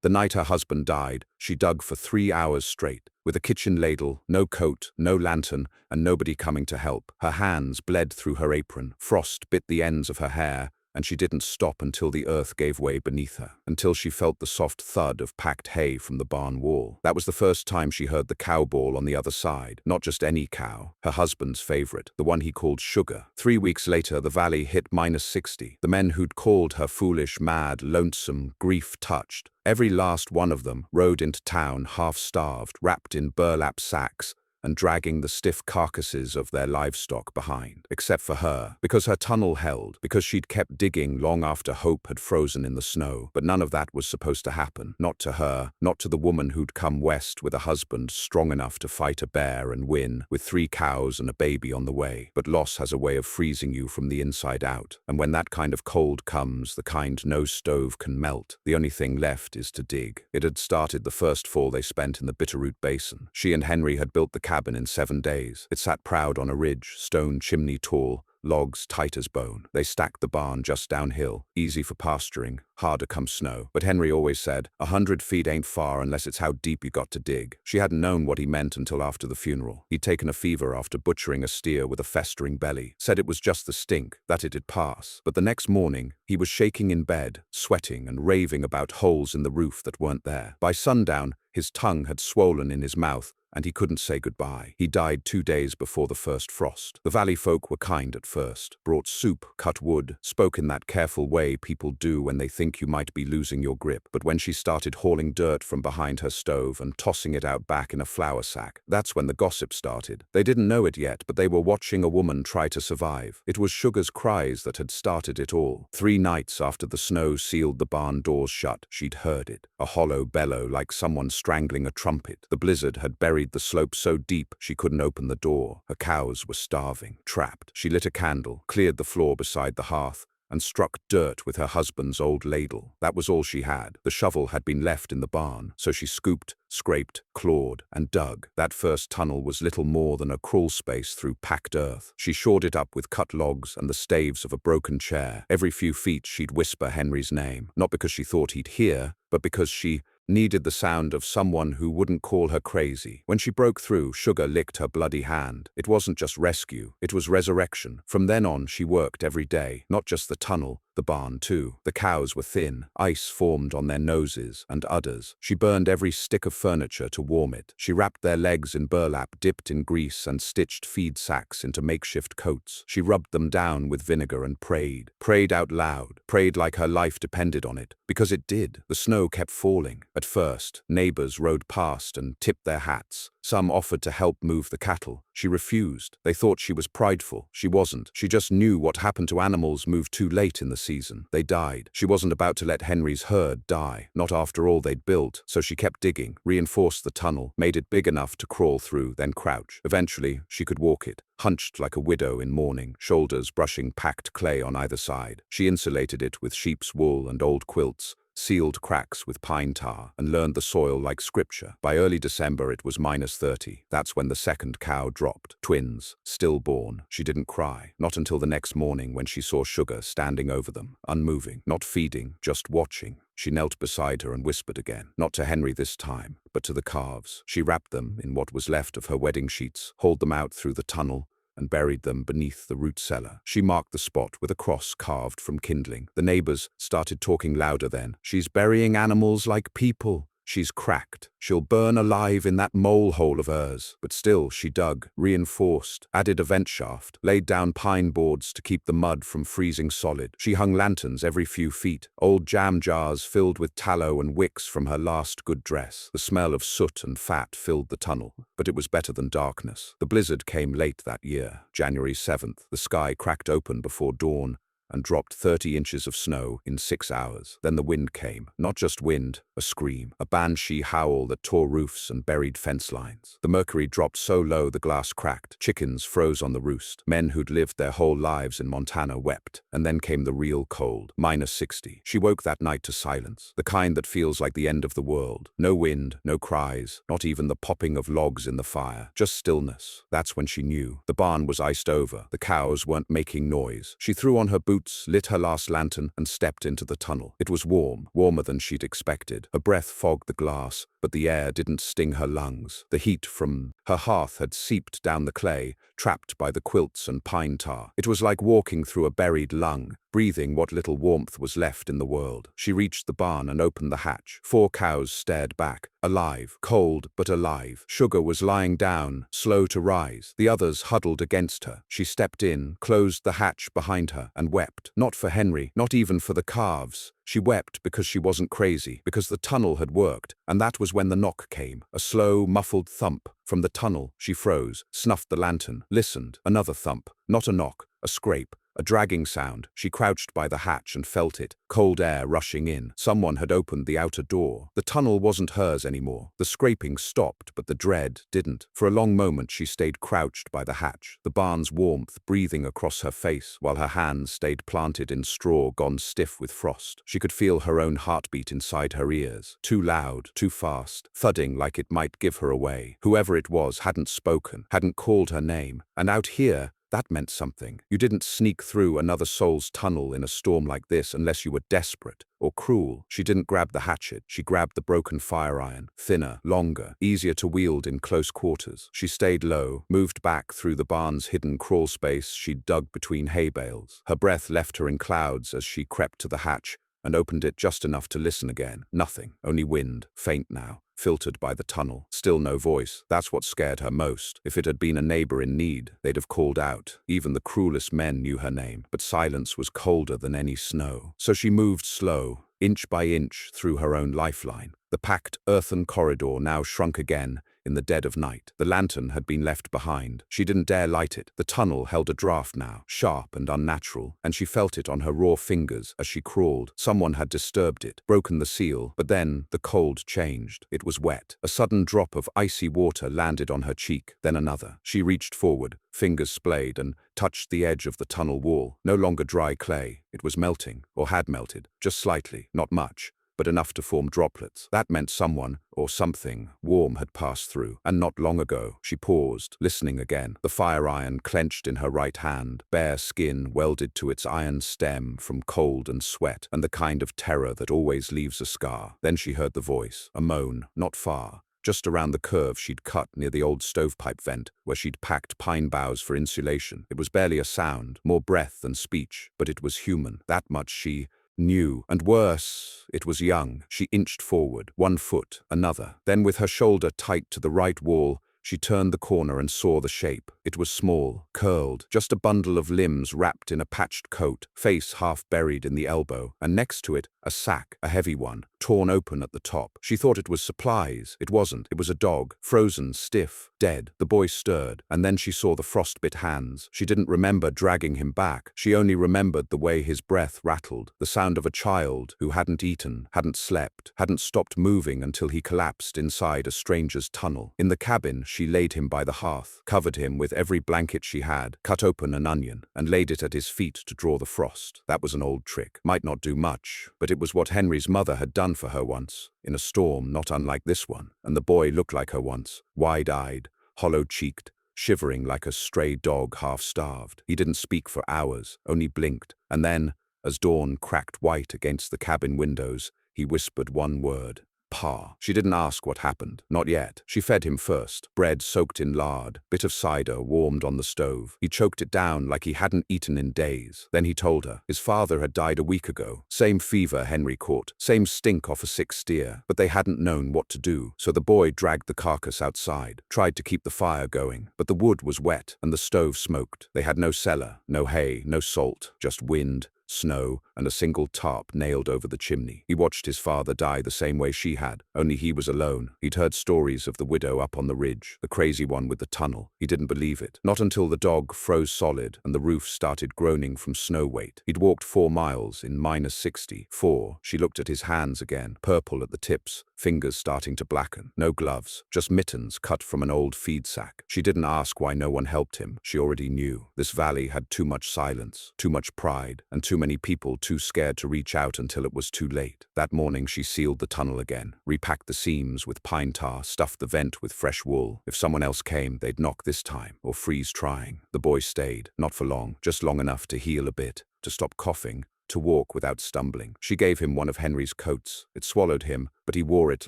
The night her husband died, she dug for 3 hours straight, with a kitchen ladle, no coat, no lantern, and nobody coming to help. Her hands bled through her apron, frost bit the ends of her hair, and she didn't stop until the earth gave way beneath her, until she felt the soft thud of packed hay from the barn wall. That was the first time she heard the cow bawl on the other side. Not just any cow, her husband's favorite, the one he called Sugar. 3 weeks later, the valley hit -60. The men who'd called her foolish, mad, lonesome, grief-touched, every last one of them rode into town half-starved, wrapped in burlap sacks, and dragging the stiff carcasses of their livestock behind. Except for her, because her tunnel held, because she'd kept digging long after hope had frozen in the snow. But none of that was supposed to happen. Not to her, not to the woman who'd come west with a husband strong enough to fight a bear and win, with 3 cows and a baby on the way. But loss has a way of freezing you from the inside out. And when that kind of cold comes, the kind no stove can melt, the only thing left is to dig. It had started the first fall they spent in the Bitterroot Basin. She and Henry had built the cabin in 7 days. It sat proud on a ridge, stone chimney tall, logs tight as bone. They stacked the barn just downhill, easy for pasturing, harder come snow. But Henry always said, 100 feet ain't far unless it's how deep you got to dig. She hadn't known what he meant until after the funeral. He'd taken a fever after butchering a steer with a festering belly, said it was just the stink, that it'd pass. But the next morning, he was shaking in bed, sweating and raving about holes in the roof that weren't there. By sundown, his tongue had swollen in his mouth, and he couldn't say goodbye. He died 2 days before the first frost. The valley folk were kind at first, brought soup, cut wood, spoke in that careful way people do when they think you might be losing your grip. But when she started hauling dirt from behind her stove and tossing it out back in a flour sack, that's when the gossip started. They didn't know it yet, but they were watching a woman try to survive. It was Sugar's cries that had started it all. 3 nights after the snow sealed the barn doors shut, she'd heard it. A hollow bellow like someone strangling a trumpet. The blizzard had buried the slope so deep she couldn't open the door. Her cows were starving, trapped. She lit a candle, cleared the floor beside the hearth, and struck dirt with her husband's old ladle. That was all she had. The shovel had been left in the barn, so she scooped, scraped, clawed, and dug. That first tunnel was little more than a crawl space through packed earth. She shored it up with cut logs and the staves of a broken chair. Every few feet she'd whisper Henry's name, not because she thought he'd hear, but because she needed the sound of someone who wouldn't call her crazy. When she broke through, Sugar licked her bloody hand. It wasn't just rescue, it was resurrection. From then on, she worked every day, not just the tunnel, the barn too. The cows were thin, ice formed on their noses and udders. She burned every stick of furniture to warm it. She wrapped their legs in burlap dipped in grease and stitched feed sacks into makeshift coats. She rubbed them down with vinegar and prayed. Prayed out loud, prayed like her life depended on it. Because it did. The snow kept falling. At first, neighbors rode past and tipped their hats. Some offered to help move the cattle. She refused. They thought she was prideful. She wasn't. She just knew what happened to animals moved too late in the season. They died. She wasn't about to let Henry's herd die. Not after all they'd built. So she kept digging, reinforced the tunnel, made it big enough to crawl through, then crouch. Eventually, she could walk it, hunched like a widow in mourning, shoulders brushing packed clay on either side. She insulated it with sheep's wool and old quilts, sealed cracks with pine tar, and learned the soil like scripture. By early December, it was -30. That's when the second cow dropped. Twins, stillborn. She didn't cry. Not until the next morning when she saw Sugar standing over them, unmoving, not feeding, just watching. She knelt beside her and whispered again. Not to Henry this time, but to the calves. She wrapped them in what was left of her wedding sheets, hauled them out through the tunnel, and buried them beneath the root cellar. She marked the spot with a cross carved from kindling. The neighbors started talking louder then. She's burying animals like people. She's cracked. She'll burn alive in that mole hole of hers. But still, she dug, reinforced, added a vent shaft, laid down pine boards to keep the mud from freezing solid. She hung lanterns every few feet, old jam jars filled with tallow and wicks from her last good dress. The smell of soot and fat filled the tunnel, but it was better than darkness. The blizzard came late that year, January 7th. The sky cracked open before dawn and dropped 30 inches of snow in 6 hours. Then the wind came. Not just wind, a scream, a banshee howl that tore roofs and buried fence lines. The mercury dropped so low the glass cracked. Chickens froze on the roost. Men who'd lived their whole lives in Montana wept. And then came the real cold, -60. She woke that night to silence, the kind that feels like the end of the world. No wind, no cries, not even the popping of logs in the fire. Just stillness. That's when she knew. The barn was iced over. The cows weren't making noise. She threw on her boots boots, lit her last lantern, and stepped into the tunnel. It was warm, warmer than she'd expected. Her breath fogged the glass, but the air didn't sting her lungs. The heat from her hearth had seeped down the clay, trapped by the quilts and pine tar. It was like walking through a buried lung, breathing what little warmth was left in the world. She reached the barn and opened the hatch. 4 cows stared back, alive, cold but alive. Sugar was lying down, slow to rise. The others huddled against her. She stepped in, closed the hatch behind her, and wept. Not for Henry, not even for the calves. She wept because she wasn't crazy, because the tunnel had worked, and that was when the knock came. A slow, muffled thump. From the tunnel, she froze, snuffed the lantern, listened. Another thump. Not a knock, a scrape. A dragging sound. She crouched by the hatch and felt it, cold air rushing in. Someone had opened the outer door. The tunnel wasn't hers anymore. The scraping stopped, but the dread didn't. For a long moment she stayed crouched by the hatch, the barn's warmth breathing across her face, while her hands stayed planted in straw gone stiff with frost. She could feel her own heartbeat inside her ears. Too loud, too fast, thudding like it might give her away. Whoever it was hadn't spoken, hadn't called her name. And out here, that meant something. You didn't sneak through another soul's tunnel in a storm like this unless you were desperate or cruel. She didn't grab the hatchet. She grabbed the broken fire iron, thinner, longer, easier to wield in close quarters. She stayed low, moved back through the barn's hidden crawl space she'd dug between hay bales. Her breath left her in clouds as she crept to the hatch and opened it just enough to listen again. Nothing, only wind, faint now, filtered by the tunnel. Still no voice. That's what scared her most. If it had been a neighbor in need, they'd have called out. Even the cruelest men knew her name, but silence was colder than any snow. So she moved slow, inch by inch, through her own lifeline. The packed earthen corridor now shrunk again in the dead of night. The lantern had been left behind. She didn't dare light it. The tunnel held a draft now, sharp and unnatural, and she felt it on her raw fingers as she crawled. Someone had disturbed it, broken the seal, but then the cold changed. It was wet. A sudden drop of icy water landed on her cheek, then another. She reached forward, fingers splayed, and touched the edge of the tunnel wall. No longer dry clay. It was melting, or had melted, just slightly, not much, but enough to form droplets. That meant someone, or something, warm had passed through, and not long ago. She paused, listening again, the fire iron clenched in her right hand, bare skin welded to its iron stem from cold and sweat, and the kind of terror that always leaves a scar. Then she heard the voice, a moan, not far, just around the curve she'd cut near the old stovepipe vent, where she'd packed pine boughs for insulation. It was barely a sound, more breath than speech, but it was human. That much she knew, and worse, it was young. She inched forward, 1 foot, another. Then with her shoulder tight to the right wall, she turned the corner and saw the shape. It was small, curled, just a bundle of limbs wrapped in a patched coat, face half buried in the elbow, and next to it, a sack, a heavy one, torn open at the top. She thought it was supplies. It wasn't. It was a dog, frozen, stiff, dead. The boy stirred, and then she saw the frostbit hands. She didn't remember dragging him back. She only remembered the way his breath rattled, the sound of a child who hadn't eaten, hadn't slept, hadn't stopped moving until he collapsed inside a stranger's tunnel. In the cabin, she laid him by the hearth, covered him with every blanket she had, cut open an onion, and laid it at his feet to draw the frost. That was an old trick. Might not do much, but it was what Henry's mother had done for her once, in a storm not unlike this one, and the boy looked like her once, wide-eyed, hollow-cheeked, shivering like a stray dog half-starved. He didn't speak for hours, only blinked, and then, as dawn cracked white against the cabin windows, he whispered one word. Pa. She didn't ask what happened. Not yet. She fed him first. Bread soaked in lard, bit of cider warmed on the stove. He choked it down like he hadn't eaten in days. Then he told her his father had died a week ago. Same fever Henry caught, same stink off a sick steer, but they hadn't known what to do. So the boy dragged the carcass outside, tried to keep the fire going, but the wood was wet and the stove smoked. They had no cellar, no hay, no salt, just wind, snow, and a single tarp nailed over the chimney. He watched his father die the same way she had, only he was alone. He'd heard stories of the widow up on the ridge, the crazy one with the tunnel. He didn't believe it. Not until the dog froze solid and the roof started groaning from snow weight. He'd walked 4 miles in -60. 4. She looked at his hands again, purple at the tips, fingers starting to blacken. No gloves, just mittens cut from an old feed sack. She didn't ask why no one helped him. She already knew. This valley had too much silence, too much pride, and too many people too scared to reach out until it was too late. That morning she sealed the tunnel again, repacked the seams with pine tar, stuffed the vent with fresh wool. If someone else came, they'd knock this time, or freeze trying. The boy stayed, not for long, just long enough to heal a bit, to stop coughing, to walk without stumbling. She gave him one of Henry's coats. It swallowed him, but he wore it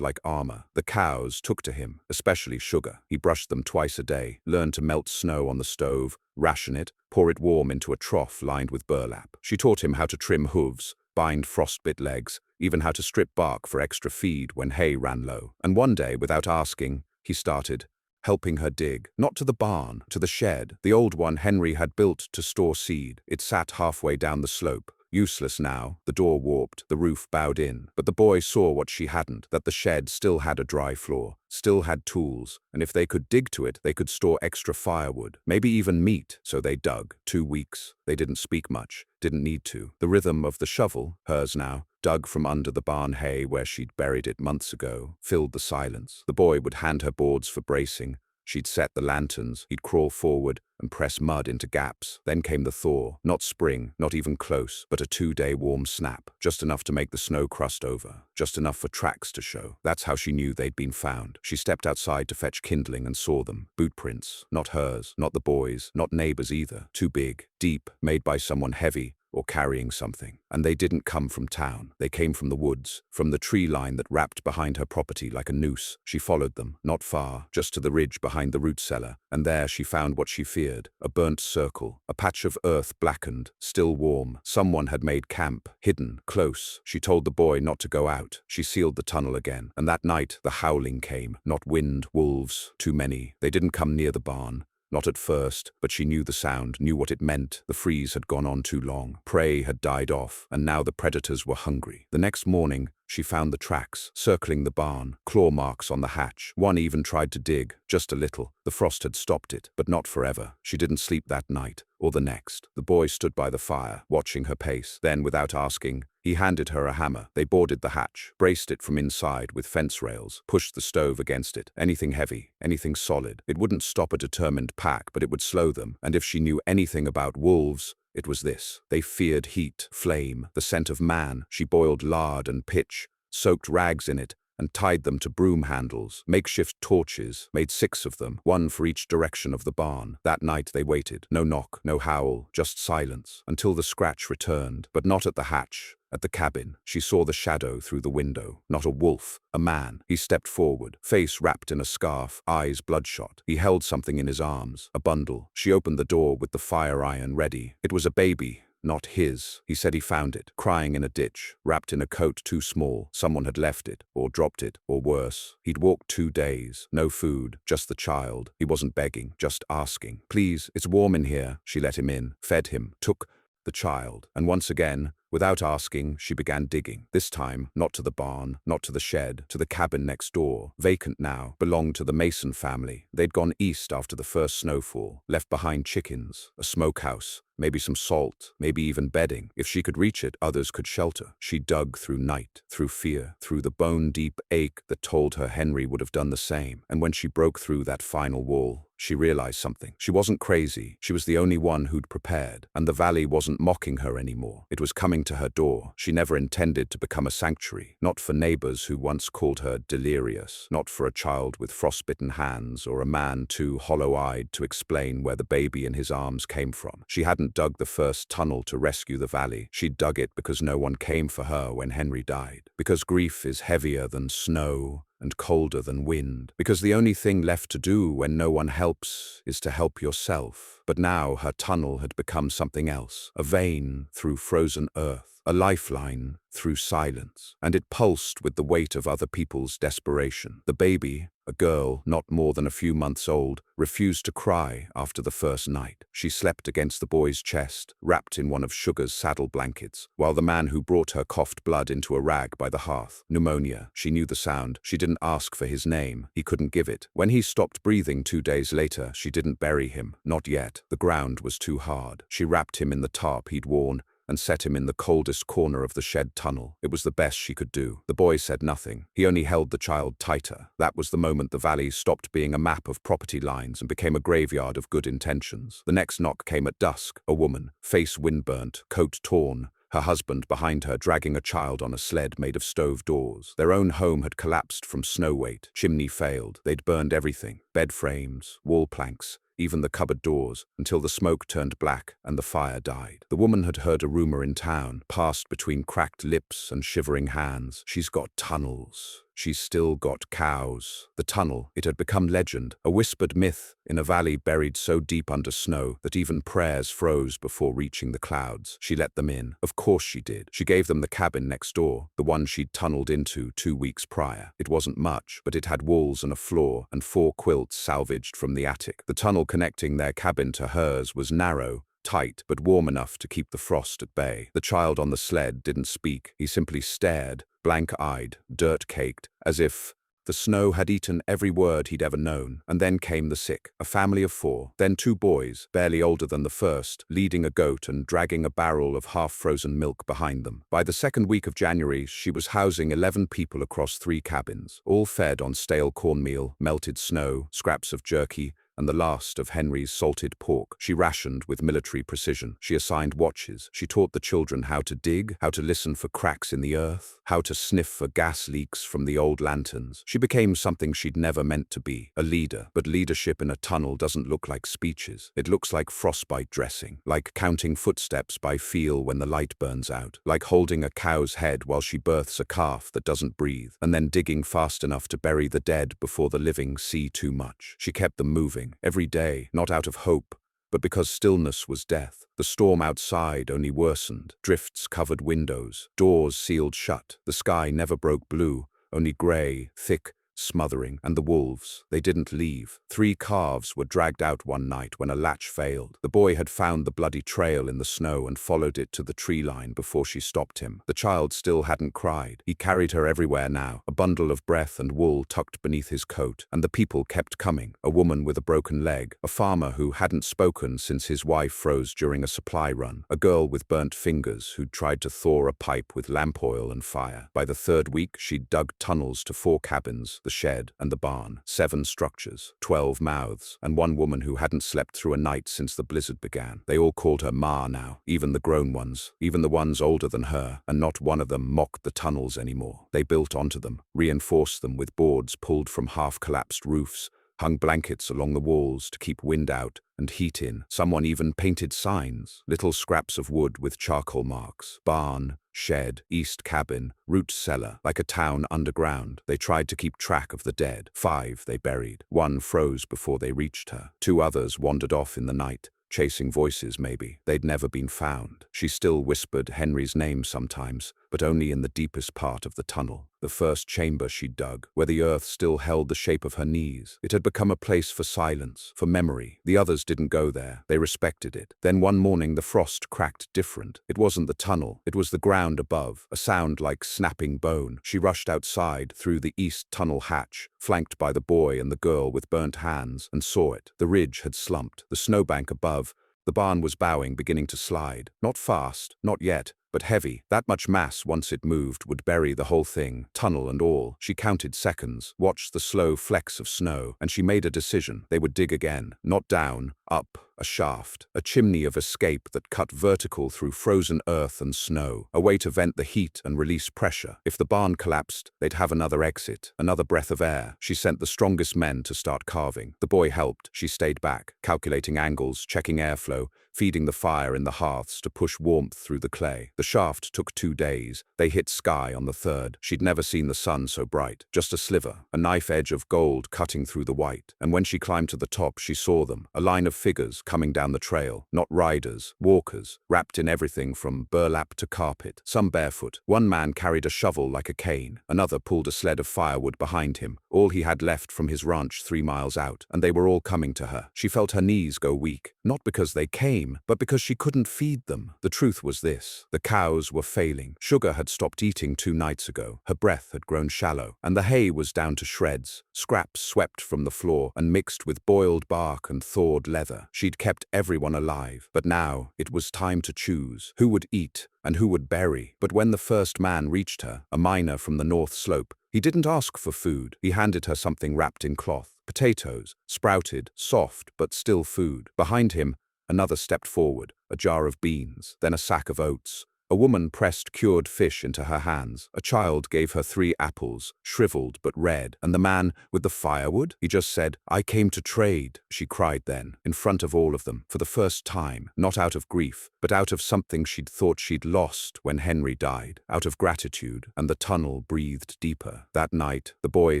like armor. The cows took to him, especially Sugar. He brushed them twice a day, learned to melt snow on the stove, ration it, pour it warm into a trough lined with burlap. She taught him how to trim hooves, bind frostbit legs, even how to strip bark for extra feed when hay ran low. And one day, without asking, he started helping her dig, not to the barn, to the shed, the old one Henry had built to store seed. It sat halfway down the slope. Useless now, the door warped, the roof bowed in, but the boy saw what she hadn't, that the shed still had a dry floor, still had tools, and if they could dig to it, they could store extra firewood, maybe even meat. So they dug. 2 weeks. They didn't speak much, didn't need to. The rhythm of the shovel, hers now, dug from under the barn hay where she'd buried it months ago, filled the silence. The boy would hand her boards for bracing. She'd set the lanterns, he'd crawl forward and press mud into gaps. Then came the thaw. Not spring, not even close, but a 2-day warm snap. Just enough to make the snow crust over. Just enough for tracks to show. That's how she knew they'd been found. She stepped outside to fetch kindling and saw them. Boot prints. Not hers, not the boys', not neighbors either. Too big, deep, made by someone heavy, or carrying something. And they didn't come from town. They came from the woods, from the tree line that wrapped behind her property like a noose. She followed them, not far, just to the ridge behind the root cellar, and there she found what she feared, a burnt circle, a patch of earth blackened, still warm. Someone had made camp, hidden, close. She told the boy not to go out. She sealed the tunnel again, and that night the howling came. Not wind, wolves, too many. They didn't come near the barn. Not at first, but she knew the sound, knew what it meant. The freeze had gone on too long. Prey had died off, and now the predators were hungry. The next morning, she found the tracks, circling the barn, claw marks on the hatch. One even tried to dig, just a little. The frost had stopped it, but not forever. She didn't sleep that night, or the next. The boy stood by the fire, watching her pace. Then, without asking, he handed her a hammer. They boarded the hatch, braced it from inside with fence rails, pushed the stove against it. Anything heavy, anything solid. It wouldn't stop a determined pack, but it would slow them. And if she knew anything about wolves, it was this. They feared heat, flame, the scent of man. She boiled lard and pitch, soaked rags in it, and tied them to broom handles, makeshift torches, made 6 of them, 1 for each direction of the barn. That night they waited. No knock, no howl, just silence, until the scratch returned, but not at the hatch. At the cabin, she saw the shadow through the window. Not a wolf, a man. He stepped forward, face wrapped in a scarf, eyes bloodshot. He held something in his arms, a bundle. She opened the door with the fire iron ready. It was a baby. Not his. He said he found it, crying in a ditch, wrapped in a coat too small. Someone had left it, or dropped it, or worse. He'd walked 2 days. No food, just the child. He wasn't begging, just asking. Please, it's warm in here. She let him in, fed him, took the child. And once again, without asking, she began digging. This time, not to the barn, not to the shed, to the cabin next door, vacant now, belonged to the Mason family. They'd gone east after the first snowfall, left behind chickens, a smokehouse, maybe some salt, maybe even bedding. If she could reach it, others could shelter. She dug through night, through fear, through the bone-deep ache that told her Henry would have done the same. And when she broke through that final wall, she realized something. She wasn't crazy. She was the only one who'd prepared. And the valley wasn't mocking her anymore. It was coming to her door. She never intended to become a sanctuary. Not for neighbors who once called her delirious. Not for a child with frostbitten hands or a man too hollow-eyed to explain where the baby in his arms came from. She hadn't dug the first tunnel to rescue the valley. She'd dug it because no one came for her when Henry died. Because grief is heavier than snow and colder than wind, because the only thing left to do when no one helps is to help yourself. But now her tunnel had become something else, a vein through frozen earth, a lifeline through silence, and it pulsed with the weight of other people's desperation. The baby, a girl not more than a few months old, refused to cry after the first night. She slept against the boy's chest, wrapped in one of Sugar's saddle blankets, while the man who brought her coughed blood into a rag by the hearth. Pneumonia. She knew the sound. She didn't ask for his name. He couldn't give it. When he stopped breathing 2 days later, she didn't bury him. Not yet. The ground was too hard. She wrapped him in the tarp he'd worn and set him in the coldest corner of the shed tunnel. It was the best she could do. The boy said nothing. He only held the child tighter. That was the moment the valley stopped being a map of property lines and became a graveyard of good intentions. The next knock came at dusk. A woman, face windburnt, coat torn, her husband behind her dragging a child on a sled made of stove doors. Their own home had collapsed from snow weight. Chimney failed. They'd burned everything. Bed frames, wall planks, even the cupboard doors, until the smoke turned black and the fire died. The woman had heard a rumor in town, passed between cracked lips and shivering hands. She's got tunnels. She's still got cows. The tunnel, it had become legend, a whispered myth in a valley buried so deep under snow that even prayers froze before reaching the clouds. She let them in. Of course she did. She gave them the cabin next door, the one she'd tunneled into 2 weeks prior. It wasn't much, but it had walls and a floor and 4 quilts salvaged from the attic. The tunnel connecting their cabin to hers was narrow, tight, but warm enough to keep the frost at bay. The child on the sled didn't speak. He simply stared, blank-eyed, dirt-caked, as if the snow had eaten every word he'd ever known. And then came the sick, a family of 4, then 2 boys, barely older than the first, leading a goat and dragging a barrel of half-frozen milk behind them. By the 2nd week of January, she was housing 11 people across 3 cabins, all fed on stale cornmeal, melted snow, scraps of jerky, and the last of Henry's salted pork. She rationed with military precision. She assigned watches. She taught the children how to dig, how to listen for cracks in the earth, how to sniff for gas leaks from the old lanterns. She became something she'd never meant to be, a leader. But leadership in a tunnel doesn't look like speeches. It looks like frostbite dressing, like counting footsteps by feel when the light burns out, like holding a cow's head while she births a calf that doesn't breathe, and then digging fast enough to bury the dead before the living see too much. She kept them moving. Every day, not out of hope, but because stillness was death. The storm outside only worsened. Drifts covered windows, doors sealed shut. The sky never broke blue, only grey, thick, smothering. And the wolves, they didn't leave. 3 calves were dragged out one night when a latch failed. The boy had found the bloody trail in the snow and followed it to the tree line before she stopped him. The child still hadn't cried. He carried her everywhere now, a bundle of breath and wool tucked beneath his coat. And the people kept coming. A woman with a broken leg, a farmer who hadn't spoken since his wife froze during a supply run, a girl with burnt fingers who'd tried to thaw a pipe with lamp oil and fire. By the 3rd week, she'd dug tunnels to 4 cabins, the shed and the barn, 7 structures, 12 mouths, and 1 woman who hadn't slept through a night since the blizzard began. They all called her Ma now, even the grown ones, even the ones older than her, and not one of them mocked the tunnels anymore. They built onto them, reinforced them with boards pulled from half-collapsed roofs, hung blankets along the walls to keep wind out and heat in. Someone even painted signs, little scraps of wood with charcoal marks. Barn, shed, east cabin, root cellar, like a town underground. They tried to keep track of the dead. 5 they buried. 1 froze before they reached her. 2 others wandered off in the night, chasing voices maybe. They'd never been found. She still whispered Henry's name sometimes, but only in the deepest part of the tunnel, the first chamber she'd dug, where the earth still held the shape of her knees. It had become a place for silence, for memory. The others didn't go there. They respected it. Then one morning the frost cracked different. It wasn't the tunnel. It was the ground above, a sound like snapping bone. She rushed outside through the east tunnel hatch, flanked by the boy and the girl with burnt hands, and saw it. The ridge had slumped. The snowbank above, the barn was bowing, beginning to slide. Not fast, not yet, but heavy. That much mass, once it moved, would bury the whole thing, tunnel and all. She counted seconds, watched the slow flecks of snow, and she made a decision. They would dig again. Not down, up, a shaft, a chimney of escape that cut vertical through frozen earth and snow, a way to vent the heat and release pressure. If the barn collapsed, they'd have another exit, another breath of air. She sent the strongest men to start carving. The boy helped. She stayed back, calculating angles, checking airflow, feeding the fire in the hearths to push warmth through the clay. The shaft took 2 days. They hit sky on the 3rd. She'd never seen the sun so bright. Just a sliver, a knife edge of gold cutting through the white. And when she climbed to the top, she saw them, a line of figures coming down the trail. Not riders, walkers, wrapped in everything from burlap to carpet. Some barefoot. One man carried a shovel like a cane. Another pulled a sled of firewood behind him, all he had left from his ranch 3 miles out. And they were all coming to her. She felt her knees go weak, not because they came, but because she couldn't feed them. The truth was this. The cows were failing. Sugar had stopped eating 2 nights ago. Her breath had grown shallow. And the hay was down to shreds, scraps swept from the floor and mixed with boiled bark and thawed leather. She'd She'd kept everyone alive, but now it was time to choose who would eat and who would bury. But when the first man reached her, a miner from the north slope, he didn't ask for food. He handed her something wrapped in cloth. Potatoes, sprouted, soft, but still food. Behind him, another stepped forward, a jar of beans, then a sack of oats. A woman pressed cured fish into her hands. A child gave her 3 apples, shriveled but red. And the man with the firewood? He just said, "I came to trade," she cried then, in front of all of them, for the first time, not out of grief, but out of something she'd thought she'd lost when Henry died, out of gratitude, and the tunnel breathed deeper. That night, the boy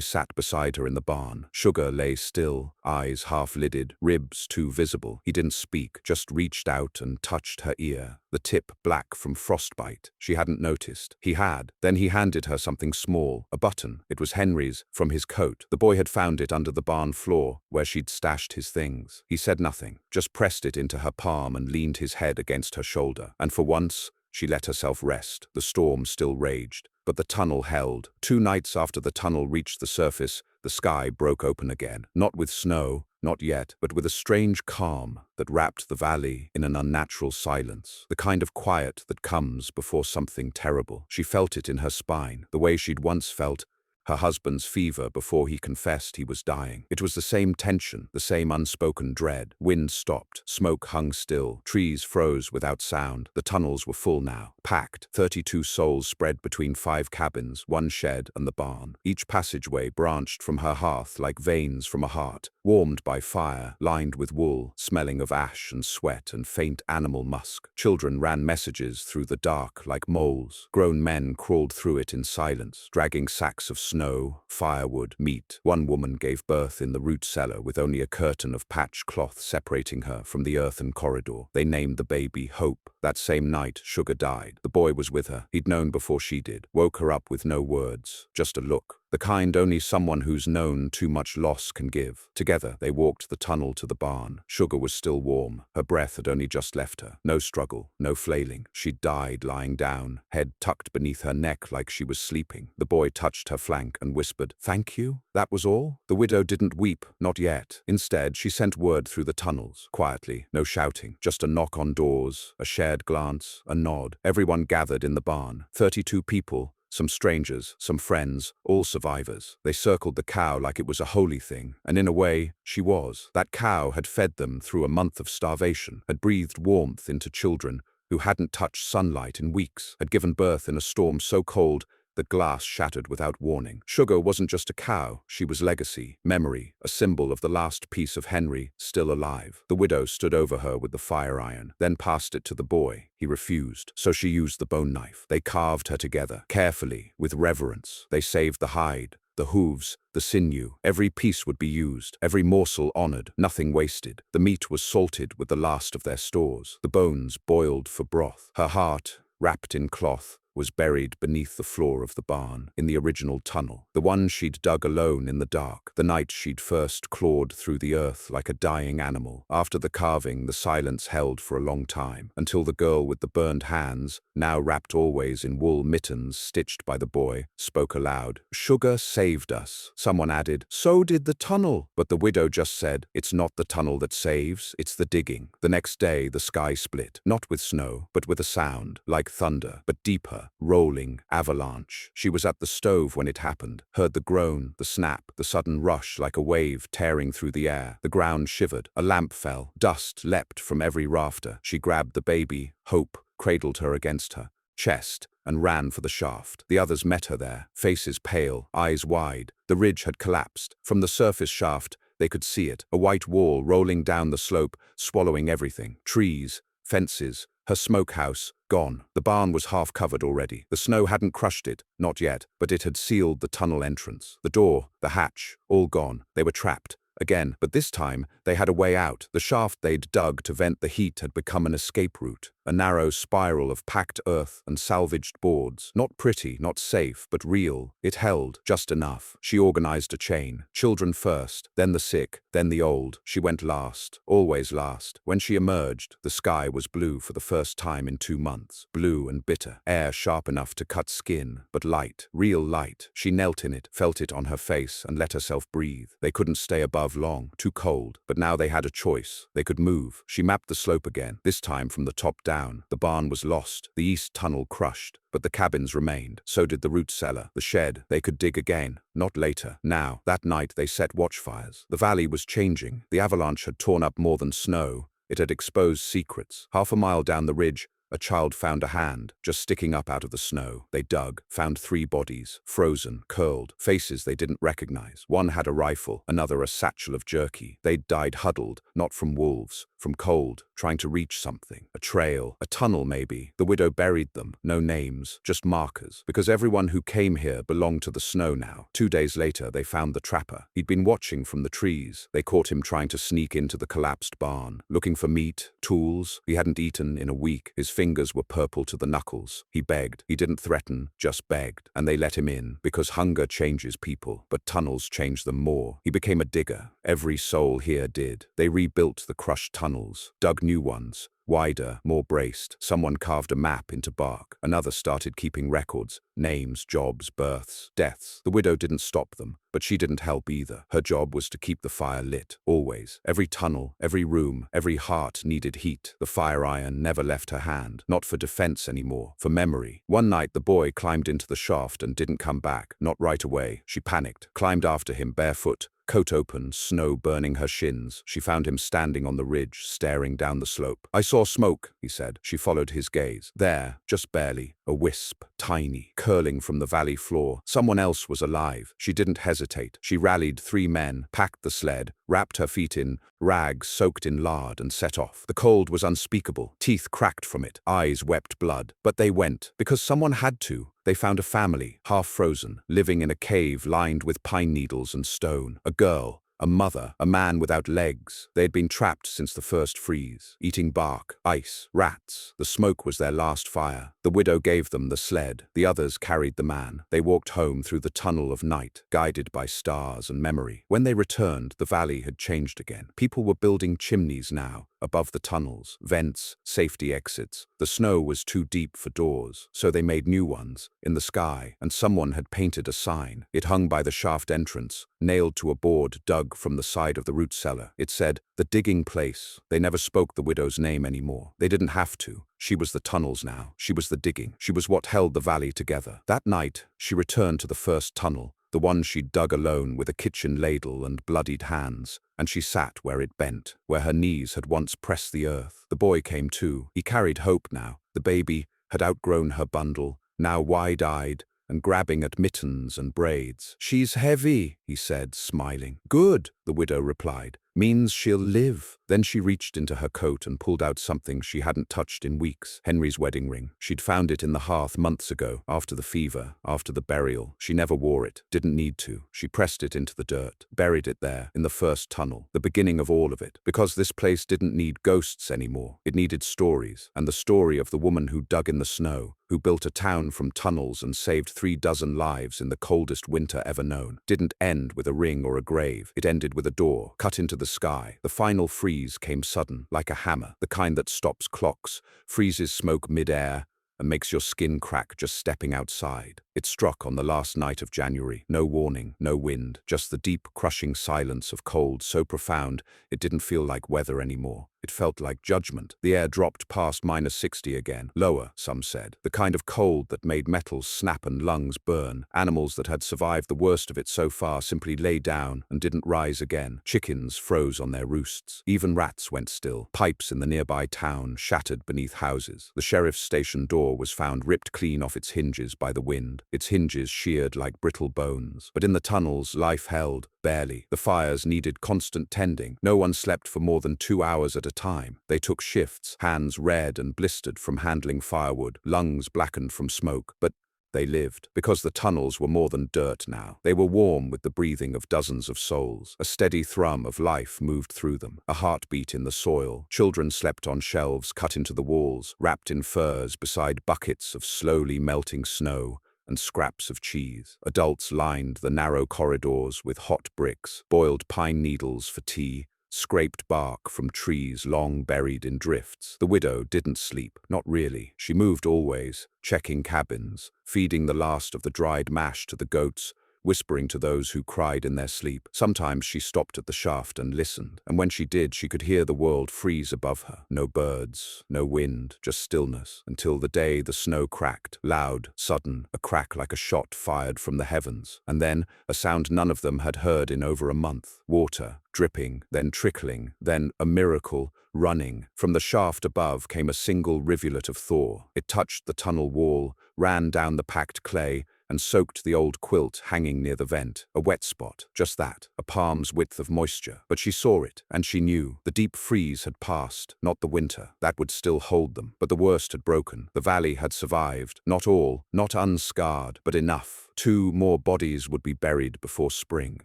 sat beside her in the barn. Sugar lay still, eyes half-lidded, ribs too visible. He didn't speak, just reached out and touched her ear, the tip black from frostbite. She hadn't noticed. He had. Then he handed her something small, a button. It was Henry's, from his coat. The boy had found it under the barn floor, where she'd stashed his things. He said nothing, just pressed it into her palm and leaned his head against her shoulder. And for once, she let herself rest. The storm still raged, but the tunnel held. 2 nights after the tunnel reached the surface, the sky broke open again, not with snow, not yet, but with a strange calm that wrapped the valley in an unnatural silence, the kind of quiet that comes before something terrible. She felt it in her spine, the way she'd once felt her husband's fever before he confessed he was dying. It was the same tension, the same unspoken dread. Wind stopped, smoke hung still, trees froze without sound. The tunnels were full now, packed. 32 souls spread between 5 cabins, 1 shed and the barn. Each passageway branched from her hearth like veins from a heart, warmed by fire, lined with wool, smelling of ash and sweat and faint animal musk. Children ran messages through the dark like moles. Grown men crawled through it in silence, dragging sacks of snow, firewood, meat. One woman gave birth in the root cellar with only a curtain of patch cloth separating her from the earthen corridor. They named the baby Hope. That same night, Sugar died. The boy was with her. He'd known before she did. Woke her up with no words, just a look. The kind only someone who's known too much loss can give. Together, they walked the tunnel to the barn. Sugar was still warm. Her breath had only just left her. No struggle, no flailing. She'd died lying down, head tucked beneath her neck like she was sleeping. The boy touched her flank and whispered, "Thank you?" That was all? The widow didn't weep, not yet. Instead, she sent word through the tunnels, quietly, no shouting, just a knock on doors, a shared glance, a nod. Everyone gathered in the barn. 32 people. Some strangers, some friends, all survivors. They circled the cow like it was a holy thing, and in a way, she was. That cow had fed them through a month of starvation, had breathed warmth into children who hadn't touched sunlight in weeks, had given birth in a storm so cold that glass shattered without warning. Sugar wasn't just a cow, she was legacy, memory, a symbol of the last piece of Henry still alive. The widow stood over her with the fire iron, then passed it to the boy. He refused, so she used the bone knife. They carved her together, carefully, with reverence. They saved the hide, the hooves, the sinew. Every piece would be used, every morsel honored, nothing wasted. The meat was salted with the last of their stores, the bones boiled for broth. Her heart, wrapped in cloth, was buried beneath the floor of the barn, in the original tunnel, the one she'd dug alone in the dark, the night she'd first clawed through the earth like a dying animal. After the carving, the silence held for a long time, until the girl with the burned hands, now wrapped always in wool mittens stitched by the boy, spoke aloud. "Sugar saved us." Someone added, "So did the tunnel." But the widow just said, "It's not the tunnel that saves, it's the digging." The next day, the sky split, not with snow, but with a sound, like thunder, but deeper, rolling, avalanche. She was at the stove when it happened, heard the groan, the snap, the sudden rush like a wave tearing through the air. The ground shivered, a lamp fell, dust leapt from every rafter. She grabbed the baby, Hope, cradled her against her chest, and ran for the shaft. The others met her there, faces pale, eyes wide. The ridge had collapsed. From the surface shaft, they could see it, a white wall rolling down the slope, swallowing everything. Trees, fences, her smokehouse, gone. The barn was half covered already. The snow hadn't crushed it, not yet, but it had sealed the tunnel entrance. The door, the hatch, all gone. They were trapped. Again, but this time, they had a way out. The shaft they'd dug to vent the heat had become an escape route. a narrow spiral of packed earth and salvaged boards. Not pretty, not safe, but real. It held just enough. She organized a chain. Children first, then the sick, then the old. She went last, always last. When she emerged, the sky was blue for the first time in 2 months. Blue and bitter. Air sharp enough to cut skin, but light, real light. She knelt in it, felt it on her face, and let herself breathe. They couldn't stay above long, too cold. But now they had a choice. They could move. She mapped the slope again, this time from the top down. The barn was lost, the east tunnel crushed, but the cabins remained. So did the root cellar, the shed. They could dig again, not later. Now, that night they set watchfires. The valley was changing. The avalanche had torn up more than snow. It had exposed secrets. Half a mile down the ridge, a child found a hand, just sticking up out of the snow. They dug, found 3 bodies, frozen, curled, faces they didn't recognize. One had a rifle, another a satchel of jerky. They'd died huddled, not from wolves, from cold, trying to reach something. A trail, a tunnel maybe. The widow buried them, no names, just markers, because everyone who came here belonged to the snow now. 2 days later, they found the trapper. He'd been watching from the trees. They caught him trying to sneak into the collapsed barn, looking for meat, tools. He hadn't eaten in a week. His fingers were purple to the knuckles. He begged. He didn't threaten, just begged. And they let him in, because hunger changes people, but tunnels change them more. He became a digger. Every soul here did. They rebuilt the crushed tunnels, dug new ones, wider, more braced. Someone carved a map into bark. Another started keeping records, names, jobs, births, deaths. The widow didn't stop them, but she didn't help either. Her job was to keep the fire lit, always. Every tunnel, every room, every heart needed heat. The fire iron never left her hand, not for defense anymore, for memory. One night the boy climbed into the shaft and didn't come back, not right away. She panicked, climbed after him barefoot, coat open, snow burning her shins. She found him standing on the ridge, staring down the slope. "I saw smoke," he said. She followed his gaze. There, just barely, a wisp, tiny, curling from the valley floor. Someone else was alive. She didn't hesitate. She rallied 3 men, packed the sled, wrapped her feet in rags soaked in lard, and set off. The cold was unspeakable. Teeth cracked from it. Eyes wept blood. But they went, because someone had to. They found a family, half frozen, living in a cave lined with pine needles and stone. A girl, a mother, a man without legs. They had been trapped since the first freeze, eating bark, ice, rats. The smoke was their last fire. The widow gave them the sled. The others carried the man. They walked home through the tunnel of night, guided by stars and memory. When they returned, the valley had changed again. People were building chimneys now, above the tunnels, vents, safety exits. The snow was too deep for doors, so they made new ones, in the sky, and someone had painted a sign. It hung by the shaft entrance, nailed to a board dug from the side of the root cellar. It said, "The digging place." They never spoke the widow's name anymore. They didn't have to. She was the tunnels now. She was the digging. She was what held the valley together. That night, she returned to the first tunnel, the one she'd dug alone with a kitchen ladle and bloodied hands, and she sat where it bent, where her knees had once pressed the earth. The boy came too. He carried hope now. The baby had outgrown her bundle, now wide-eyed and grabbing at mittens and braids. "She's heavy," he said, smiling. "Good," the widow replied. "Means she'll live." Then she reached into her coat and pulled out something she hadn't touched in weeks. Henry's wedding ring. She'd found it in the hearth months ago, after the fever, after the burial. She never wore it, didn't need to. She pressed it into the dirt, buried it there, in the first tunnel, the beginning of all of it. Because this place didn't need ghosts anymore. It needed stories, and the story of the woman who dug in the snow, who built a town from tunnels and saved 3 dozen lives in the coldest winter ever known, didn't end with a ring or a grave. It ended with a door, cut into the sky. The final freeze came sudden, like a hammer, the kind that stops clocks, freezes smoke mid-air, and makes your skin crack just stepping outside. It struck on the last night of January. No warning, no wind, just the deep, crushing silence of cold so profound it didn't feel like weather anymore. It felt like judgment. The air dropped past -60 again. Lower, some said. The kind of cold that made metals snap and lungs burn. Animals that had survived the worst of it so far simply lay down and didn't rise again. Chickens froze on their roosts. Even rats went still. Pipes in the nearby town shattered beneath houses. The sheriff's station door was found ripped clean off its hinges by the wind, its hinges sheared like brittle bones. But in the tunnels, life held, barely. The fires needed constant tending. No one slept for more than 2 hours at a time. They took shifts, hands red and blistered from handling firewood, lungs blackened from smoke. But they lived. Because the tunnels were more than dirt now. They were warm with the breathing of dozens of souls. A steady thrum of life moved through them, a heartbeat in the soil. Children slept on shelves cut into the walls, wrapped in furs beside buckets of slowly melting snow and scraps of cheese. Adults lined the narrow corridors with hot bricks, boiled pine needles for tea, scraped bark from trees long buried in drifts. The widow didn't sleep, not really. She moved always, checking cabins, feeding the last of the dried mash to the goats, whispering to those who cried in their sleep. Sometimes she stopped at the shaft and listened, and when she did, she could hear the world freeze above her. No birds, no wind, just stillness, until the day the snow cracked, loud, sudden, a crack like a shot fired from the heavens. And then, a sound none of them had heard in over a month. Water, dripping, then trickling, then a miracle, running. From the shaft above came a single rivulet of thaw. It touched the tunnel wall, ran down the packed clay, and soaked the old quilt hanging near the vent. A wet spot, just that, a palm's width of moisture. But she saw it, and she knew. The deep freeze had passed, not the winter. That would still hold them. But the worst had broken. The valley had survived. Not all, not unscarred, but enough. 2 more bodies would be buried before spring.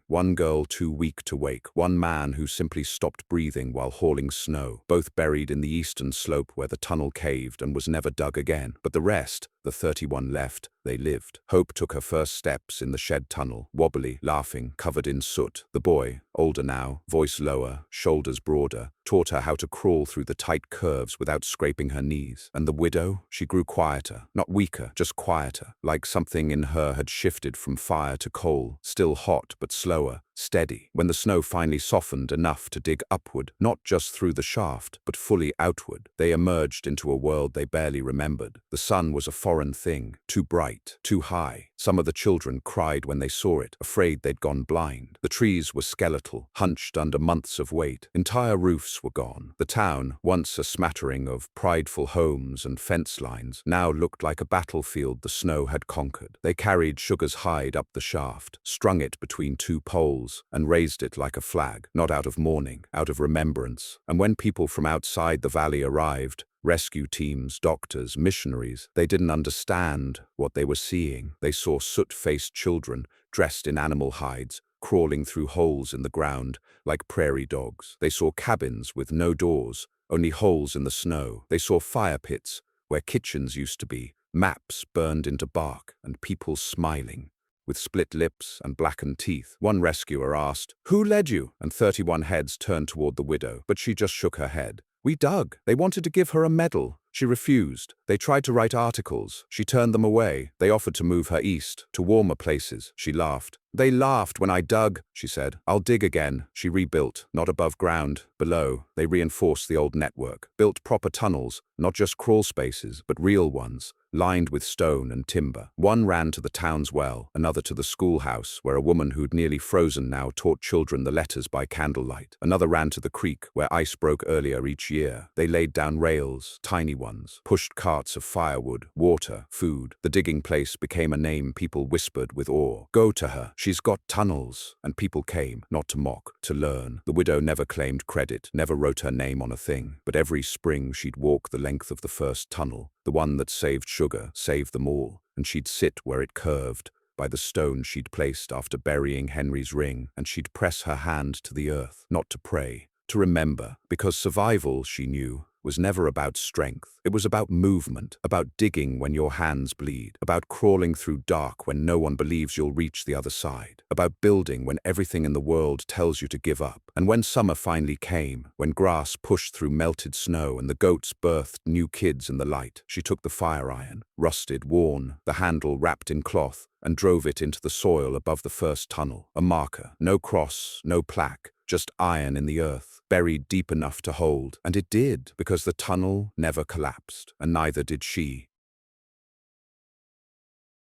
1 girl too weak to wake. 1 man who simply stopped breathing while hauling snow. Both buried in the eastern slope where the tunnel caved and was never dug again. But the rest, the 31 left, they lived. Hope took her first steps in the shed tunnel, wobbly, laughing, covered in soot. The boy, older now, voice lower, shoulders broader, taught her how to crawl through the tight curves without scraping her knees. And the widow, she grew quieter, not weaker, just quieter, like something in her had shifted from fire to coal, still hot but slower, steady. When the snow finally softened enough to dig upward, not just through the shaft, but fully outward, they emerged into a world they barely remembered. The sun was a foreign thing, too bright, too high. Some of the children cried when they saw it, afraid they'd gone blind. The trees were skeletal, hunched under months of weight. Entire roofs were gone. The town, once a smattering of prideful homes and fence lines, now looked like a battlefield the snow had conquered. They carried Sugar's hide up the shaft, strung it between 2 poles, and raised it like a flag, not out of mourning, out of remembrance. And when people from outside the valley arrived, rescue teams, doctors, missionaries, they didn't understand what they were seeing. They saw soot-faced children dressed in animal hides, crawling through holes in the ground like prairie dogs. They saw cabins with no doors, only holes in the snow. They saw fire pits where kitchens used to be, maps burned into bark, and people smiling, with split lips and blackened teeth. One rescuer asked, "Who led you?" And 31 heads turned toward the widow, but she just shook her head. "We dug. They wanted to give her a medal." She refused. They tried to write articles. She turned them away. They offered to move her east, to warmer places. She laughed. "They laughed when I dug," she said. "I'll dig again." She rebuilt, not above ground, below. They reinforced the old network, built proper tunnels, not just crawl spaces, but real ones, lined with stone and timber. One ran to the town's well, another to the schoolhouse, where a woman who'd nearly frozen now taught children the letters by candlelight. Another ran to the creek, where ice broke earlier each year. They laid down rails, tiny ones, pushed carts of firewood, water, food. The digging place became a name people whispered with awe. "Go to her. She's got tunnels." And people came, not to mock, to learn. The widow never claimed credit, never wrote her name on a thing. But every spring she'd walk the length of the first tunnel, the one that saved Sugar, saved them all, and she'd sit where it curved, by the stone she'd placed after burying Henry's ring, and she'd press her hand to the earth, not to pray, to remember, because survival, she knew, was never about strength. It was about movement, about digging when your hands bleed, about crawling through dark when no one believes you'll reach the other side, about building when everything in the world tells you to give up. And when summer finally came, when grass pushed through melted snow and the goats birthed new kids in the light, she took the fire iron, rusted, worn, the handle wrapped in cloth, and drove it into the soil above the first tunnel. A marker, no cross, no plaque, just iron in the earth, buried deep enough to hold. And it did, because the tunnel never collapsed, and neither did she.